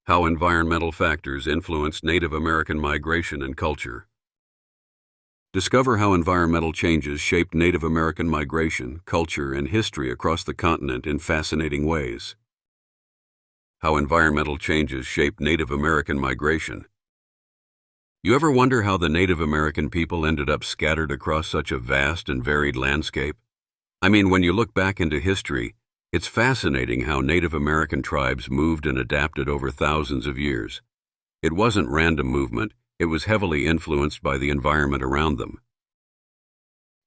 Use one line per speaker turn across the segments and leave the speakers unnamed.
How environmental factors influence Native American migration and culture. Discover how environmental changes shaped Native American migration, culture, and history across the continent in fascinating ways. How environmental changes shaped Native American migration. You ever wonder how the Native American people ended up scattered across such a vast and varied landscape? I mean, when you look back into history, it's fascinating how Native American tribes moved and adapted over thousands of years. It wasn't random movement. It was heavily influenced by the environment around them.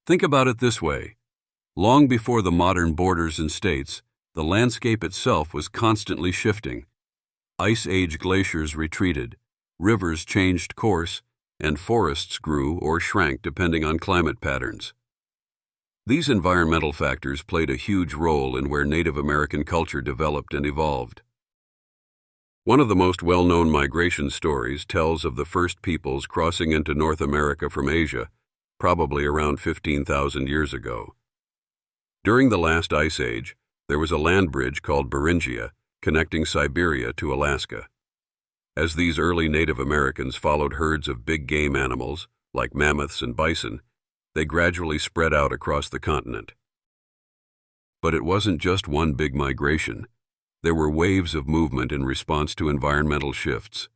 Think about it this way. Long before the modern borders and states, the landscape itself was constantly shifting. Ice Age glaciers retreated, rivers changed course, and forests grew or shrank depending on climate patterns. These environmental factors played a huge role in where Native American culture developed and evolved. One of the most well-known migration stories tells of the first peoples crossing into North America from Asia, probably around 15,000 years ago. During the last ice age, there was a land bridge called Beringia connecting Siberia to Alaska. As these early Native Americans followed herds of big game animals, like mammoths and bison, they gradually spread out across the continent. But it wasn't just one big migration. There were waves of movement in response to environmental shifts.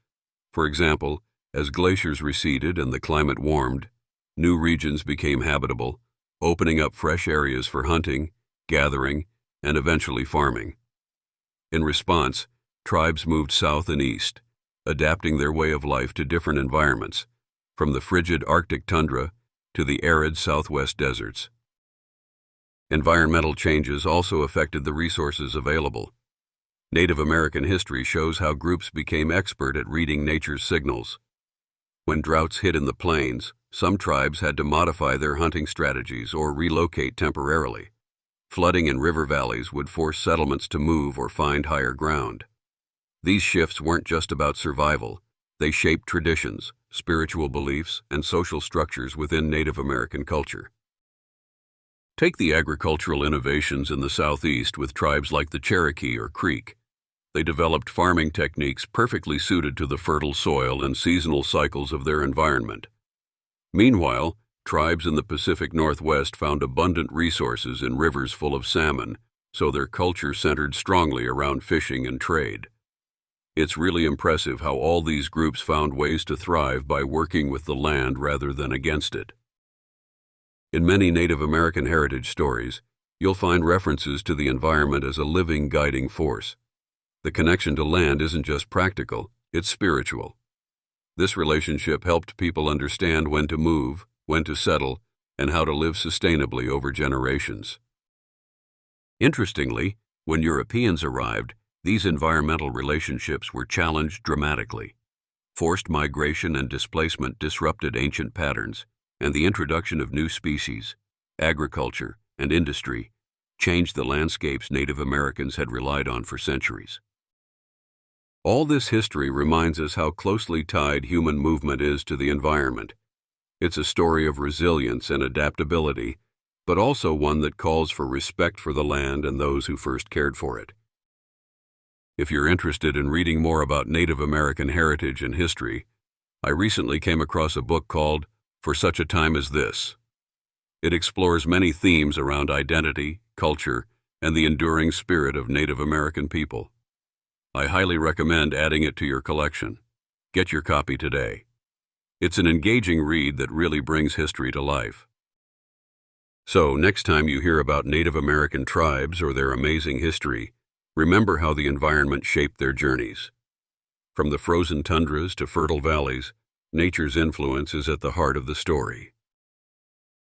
For example, as glaciers receded and the climate warmed, new regions became habitable, opening up fresh areas for hunting, gathering, and eventually farming. In response, tribes moved south and east, adapting their way of life to different environments, from the frigid Arctic tundra to the arid Southwest deserts. Environmental changes also affected the resources available. Native American history shows how groups became expert at reading nature's signals. When droughts hit in the plains, some tribes had to modify their hunting strategies or relocate temporarily. Flooding in river valleys would force settlements to move or find higher ground. These shifts weren't just about survival. They shaped traditions, spiritual beliefs, and social structures within Native American culture. Take the agricultural innovations in the Southeast with tribes like the Cherokee or Creek. They developed farming techniques perfectly suited to the fertile soil and seasonal cycles of their environment. Meanwhile, tribes in the Pacific Northwest found abundant resources in rivers full of salmon, so their culture centered strongly around fishing and trade. It's really impressive how all these groups found ways to thrive by working with the land rather than against it. In many Native American heritage stories, you'll find references to the environment as a living guiding force. The connection to land isn't just practical, it's spiritual. This relationship helped people understand when to move, when to settle, and how to live sustainably over generations. Interestingly, when Europeans arrived, these environmental relationships were challenged dramatically. Forced migration and displacement disrupted ancient patterns, and the introduction of new species, agriculture, and industry changed the landscapes Native Americans had relied on for centuries. All this history reminds us how closely tied human movement is to the environment. It's a story of resilience and adaptability, but also one that calls for respect for the land and those who first cared for it. If you're interested in reading more about Native American heritage and history, I recently came across a book called For Such a Time as This. It explores many themes around identity, culture, and the enduring spirit of Native American people. I highly recommend adding it to your collection. Get your copy today. It's an engaging read that really brings history to life. So, next time you hear about Native American tribes or their amazing history, remember how the environment shaped their journeys. From the frozen tundras to fertile valleys, nature's influence is at the heart of the story.